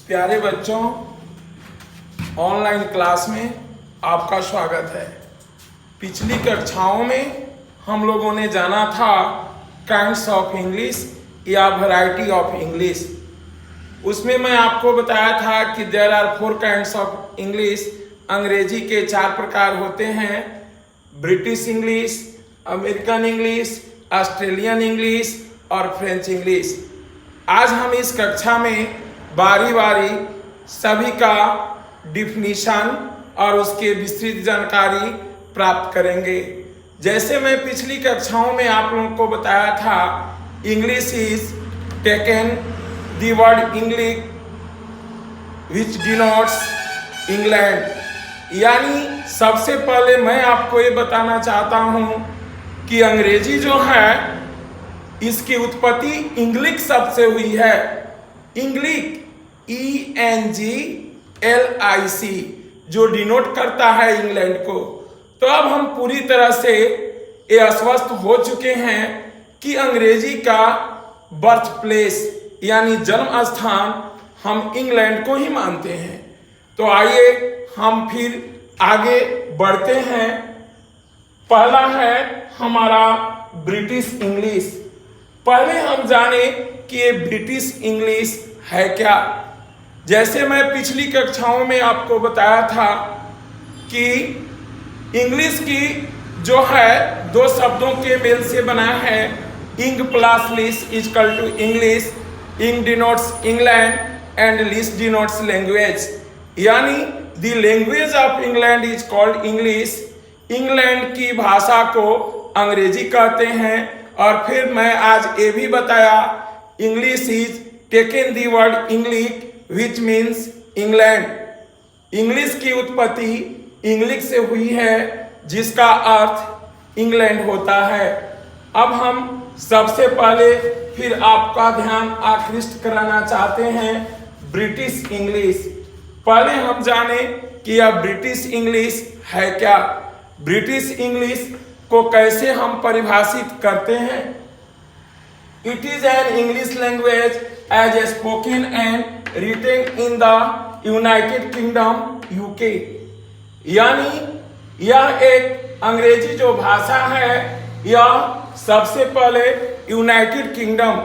प्यारे बच्चों, online class में आपका स्वागत है। पिछली कक्षाओं में हम लोगों ने जाना था काइंड्स ऑफ इंग्लिश या वैरायटी ऑफ इंग्लिश। उसमें मैं आपको बताया था कि there are 4 kinds of English. अंग्रेजी के 4 प्रकार होते हैं: British English, American English, Australian English और फ्रेंच इंग्लिश। आज हम इस कक्षा में बारी बारी सभी का डिफिनीशन और उसके विस्तृत जानकारी प्राप्त करेंगे। जैसे मैं पिछली कक्षाओं में आप लोगों को बताया था, English is taken the word English which denotes England. यानी सबसे पहले मैं आपको ये बताना चाहता हूँ कि अंग्रेजी जो है इसकी उत्पत्ति इंग्लिश शब्द से हुई है। इंग्लिश ENGLIC जो डिनोट करता है इंग्लैंड को। तो अब हम पूरी तरह से ये आश्वस्त हो चुके हैं कि अंग्रेजी का बर्थ प्लेस यानी जन्म स्थान हम इंग्लैंड को ही मानते हैं। तो आइए हम फिर आगे बढ़ते हैं। पहला है हमारा ब्रिटिश इंग्लिश। पहले हम जाने कि ये ब्रिटिश इंग्लिश है क्या। जैसे मैं पिछली कक्षाओं में आपको बताया था कि इंग्लिश की जो है 2 शब्दों के मेल से बना है। Ing plus lish equal to English. Ing denotes England and lish denotes language. यानी the language of England is called English. England की भाषा को अंग्रेजी कहते हैं। और फिर मैं आज ये भी बताया, English is taken the word English which means England. English की उत्पत्ति इंग्लिश से हुई है जिसका अर्थ इंग्लैंड होता है। अब हम सबसे पहले फिर आपका ध्यान आकृष्ट कराना चाहते हैं ब्रिटिश इंग्लिश। पहले हम जाने कि यह ब्रिटिश इंग्लिश है क्या। ब्रिटिश इंग्लिश को कैसे हम परिभाषित करते हैं। It is an English language as a spoken and written in the United Kingdom UK। यानी यह एक अंग्रेजी जो भाषा है यह सबसे पहले यूनाइटेड किंगडम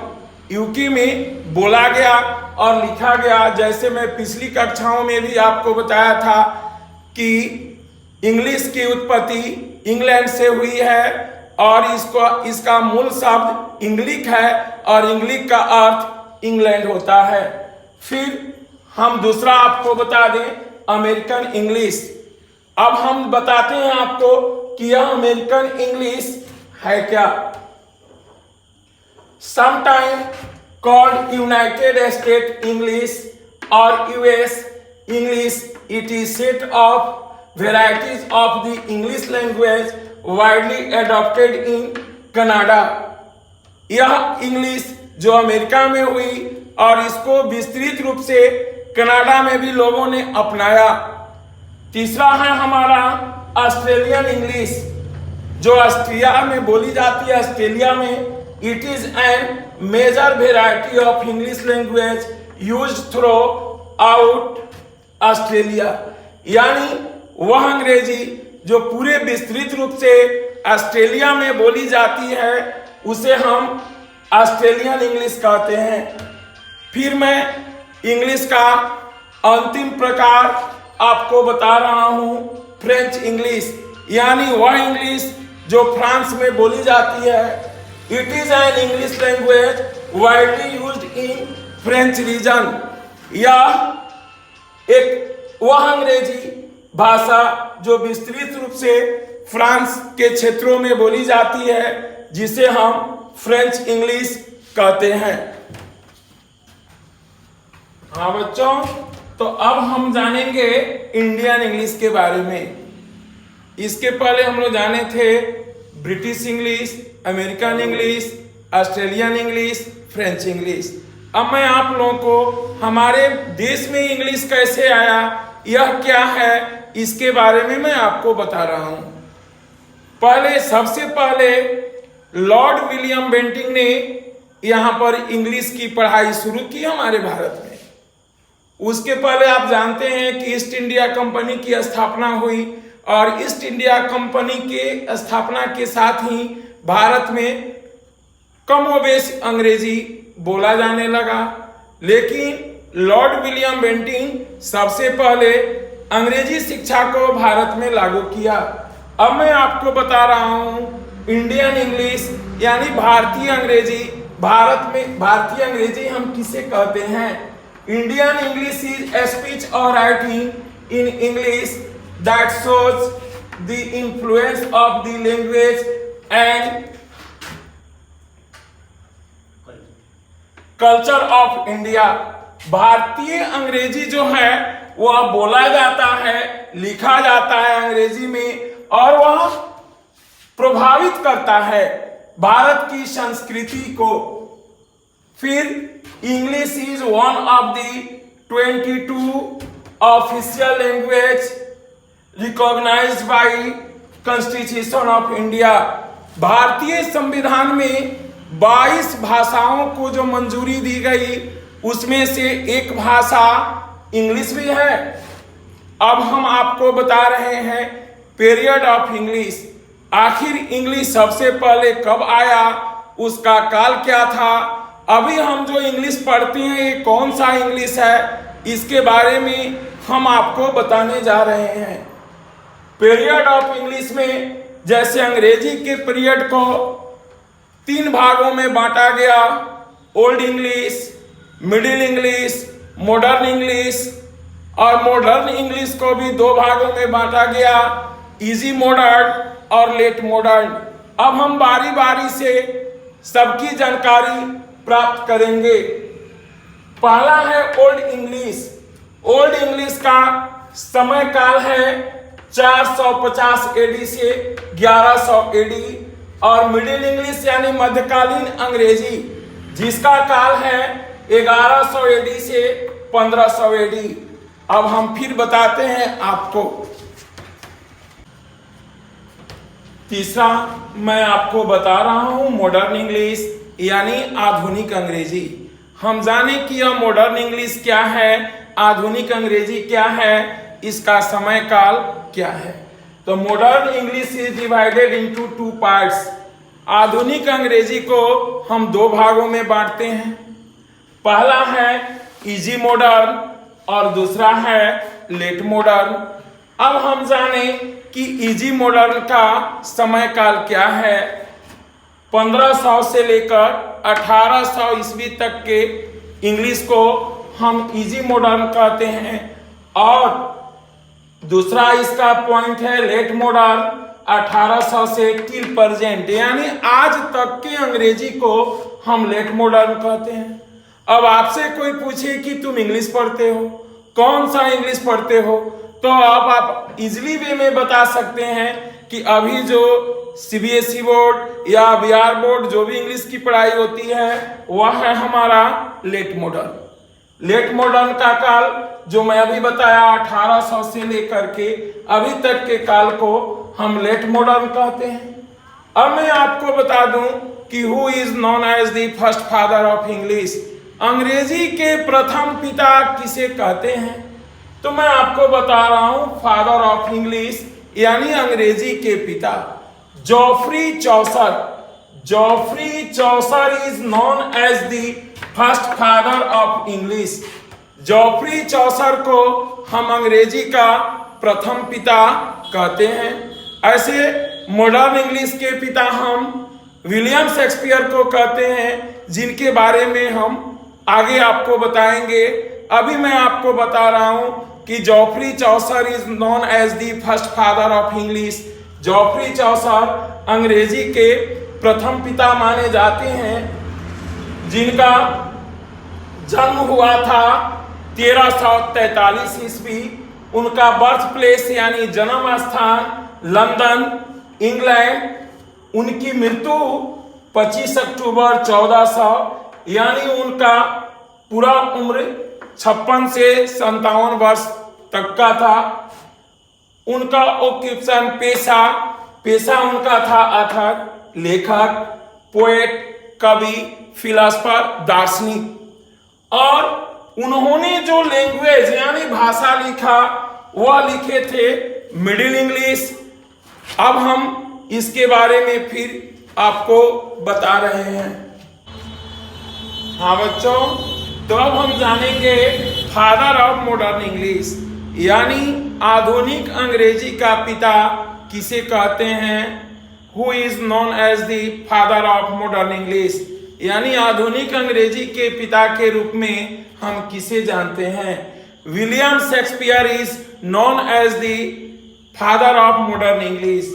UK में बोला गया और लिखा गया। जैसे मैं पिछली कक्षाओं में भी आपको बताया था कि इंग्लिश की उत्पत्ति इंग्लैंड से हुई है और इसका मूल शब्द इंग्लिश है और इंग्लिश का अर्थ इंग्लैंड होता है। फिर हम दूसरा आपको बता दें अमेरिकन इंग्लिश। अब हम बताते हैं आपको कि यह अमेरिकन इंग्लिश है क्या। Sometime called United state English और US English, it is set of varieties of the English language widely adopted in Canada. यह इंग्लिश जो अमेरिका में हुई और इसको विस्तृत रूप से कनाडा में भी लोगों ने अपनाया। तीसरा है हमारा ऑस्ट्रेलियन इंग्लिश जो ऑस्ट्रिया में बोली जाती है, ऑस्ट्रेलिया में। It is an major variety of English language used throughout Australia. यानी वह अंग्रेजी जो पूरे विस्तृत रूप से ऑस्ट्रेलिया में बोली जाती है उसे हम ऑस्ट्रेलियन इंग्लिश कहते हैं। फिर मैं इंग्लिश का अंतिम प्रकार आपको बता रहा हूं, फ्रेंच इंग्लिश। यानी वह इंग्लिश जो फ्रांस में बोली जाती है। It is an English language widely used in French region. यह एक वह अंग्रेजी भाषा जो विस्तृत रूप से फ्रांस के क्षेत्रों में बोली जाती है जिसे हम फ्रेंच इंग्लिश कहते हैं। हाँ बच्चों, तो अब हम जानेंगे इंडियन इंग्लिश के बारे में। इसके पहले हम लोग जाने थे British English, American English, Australian English, French English. अब मैं आप लोगों को हमारे देश में इंग्लिश कैसे आया, यह क्या है, इसके बारे में मैं आपको बता रहा हूं। पहले सबसे पहले लॉर्ड विलियम बेंटिंग ने यहां पर इंग्लिश की पढ़ाई शुरू की हमारे भारत में। उसके पहले आप जानते हैं कि ईस्ट इंडिया कंपनी की स्थापना हुई और ईस्ट इंडिया कंपनी के स्थापना के साथ ही भारत में कमोबेश अंग्रेजी बोला जाने लगा। लेकिन लॉर्ड विलियम बेंटिंक सबसे पहले अंग्रेजी शिक्षा को भारत में लागू किया। अब मैं आपको बता रहा हूं इंडियन इंग्लिश यानी भारतीय अंग्रेजी। भारत में भारतीय अंग्रेजी हम किसे कहते हैं? Indian English is a speech और writing in English that shows the influence of the language and culture of India. भारतीय अंग्रेजी जो है वह बोला जाता है, लिखा जाता है अंग्रेजी में और वह प्रभावित करता है भारत की संस्कृति को। फिर English is one of the 22 official language recognised by constitution of India. भारतीय संविधान में 22 भाषाओं को जो मंजूरी दी गई उसमें से एक भाषा इंग्लिश भी है। अब हम आपको बता रहे हैं पीरियड ऑफ इंग्लिश। आखिर इंग्लिश सबसे पहले कब आया, उसका काल क्या था। अभी हम जो इंग्लिश पढ़ते हैं ये कौन सा इंग्लिश है, इसके बारे में हम आपको बताने जा रहे हैं। पीरियड ऑफ इंग्लिश में जैसे अंग्रेजी के पीरियड को 3 भागों में बांटा गया, old English, middle English, modern English. और मॉडर्न इंग्लिश को भी 2 भागों में बांटा गया, इजी मॉडर्न और लेट मॉडर्न। अब हम बारी बारी से सबकी जानकारी प्राप्त करेंगे। पहला है ओल्ड इंग्लिश। ओल्ड इंग्लिश का समय काल है 450 एडी से 1100 एडी। और मिडिल इंग्लिश यानी मध्यकालीन अंग्रेजी जिसका काल है 1100 एडी से 1500 एडी। अब हम फिर बताते हैं आपको। तीसरा मैं आपको बता रहा हूं मॉडर्न इंग्लिश यानी आधुनिक अंग्रेजी। हम जाने कि यह मॉडर्न इंग्लिश क्या है, आधुनिक अंग्रेजी क्या है, इसका समय काल क्या है। तो modern English is divided into 2 parts. आधुनिक अंग्रेजी को हम 2 भागों में बांटते हैं। पहला है इजी मॉडर्न और दूसरा है लेट मॉडर्न। अब हम जाने कि इजी मॉडर्न का समय काल क्या है। 1500 से लेकर 1800 ईस्वी तक के इंग्लिश को हम इजी मॉडर्न कहते हैं। और दूसरा इसका पॉइंट है लेट मॉडर्न, 1800 से टिल प्रेजेंट यानी आज तक के अंग्रेजी को हम लेट मॉडर्न कहते हैं। अब आपसे कोई पूछे कि तुम इंग्लिश पढ़ते हो, कौन सा इंग्लिश पढ़ते हो, तो अब आप इजीली वे में बता सकते हैं कि अभी जो सीबीएसई बोर्ड या बिहार बोर्ड जो भी इंग्लिश की पढ़ाई होती है वह है हमारा लेट मॉडर्न। लेट मॉडर्न का काल जो मैं अभी बताया 1800 से लेकर के अभी तक के काल को हम लेट मॉडर्न कहते हैं। अब मैं आपको बता दूं कि who is known as the first father of English. अंग्रेजी के प्रथम पिता किसे कहते हैं? तो मैं आपको बता रहा हूं फादर ऑफ इंग्लिश यानी अंग्रेजी के पिता Geoffrey Chaucer. Geoffrey Chaucer is known as the first father of English. Geoffrey Chaucer को हम अंग्रेजी का प्रथम पिता कहते हैं। ऐसे मॉडर्न इंग्लिश के पिता हम विलियम शेक्सपियर को कहते हैं, जिनके बारे में हम आगे आपको बताएंगे। अभी मैं आपको बता रहा हूं कि Geoffrey Chaucer is known as the first father of English. Geoffrey Chaucer अंग्रेजी के प्रथम पिता माने जाते हैं, जिनका जन्म हुआ था 1343 ईस्वी। उनका बर्थ प्लेस यानी जन्म स्थान लंदन इंग्लैंड। उनकी मृत्यु 25 अक्टूबर 1400 यानी उनका पूरा उम्र 56 से 57 वर्ष तक का था। उनका ऑक्यूपेशन पेशा उनका था ऑथर, लेखक, पोएट, कवि, फिलोसोफर, दार्शनिक। और उन्होंने जो लैंग्वेज यानी भाषा लिखा वह लिखे थे मिडिल इंग्लिश। अब हम इसके बारे में फिर आपको बता रहे हैं। हाँ बच्चों, तो अब हम जानेंगे फादर ऑफ मॉडर्न इंग्लिश यानी आधुनिक अंग्रेजी का पिता किसे कहते हैं। Who is known as the father of modern English यानी आधुनिक अंग्रेजी के पिता के रूप में हम किसे जानते हैं। William Shakespeare is known as the father of modern English,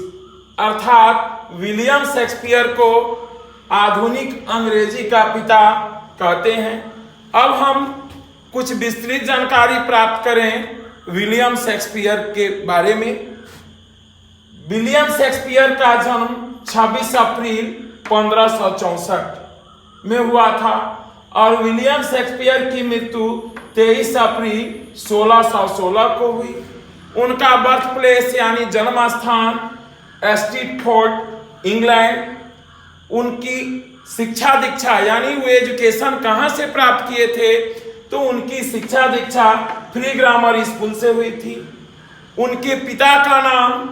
अर्थात विलियम शेक्सपियर को आधुनिक अंग्रेजी का पिता कहते हैं। अब हम कुछ विस्तृत जानकारी प्राप्त करें विलियम शेक्सपियर के बारे में। विलियम शेक्सपियर का जन्म 26 अप्रैल 1564 में हुआ था और विलियम शेक्सपियर की मृत्यु 23 अप्रैल 1616 को हुई। उनका बर्थ प्लेस यानी जन्म स्थान स्ट्रैटफोर्ड इंग्लैंड। उनकी शिक्षा दीक्षा यानी वो एजुकेशन कहाँ से प्राप्त किए थे, तो उनकी शिक्षा दीक्षा फ्री ग्रामर स्कूल से हुई थी। उनके पिता का नाम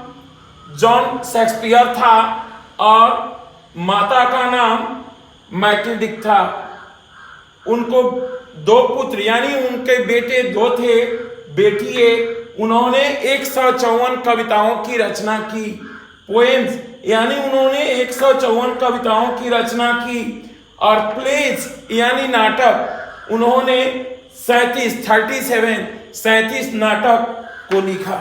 जॉन शेक्सपियर था और माता का नाम मैटिल्डिक था। उनको दो पुत्र यानी उनके बेटे दो थे, बेटी एक। उन्होंने 154 कविताओं की रचना की, पोएम्स यानी उन्होंने 154 कविताओं की रचना की। और प्लेज यानी नाटक उन्होंने 37 नाटक को लिखा।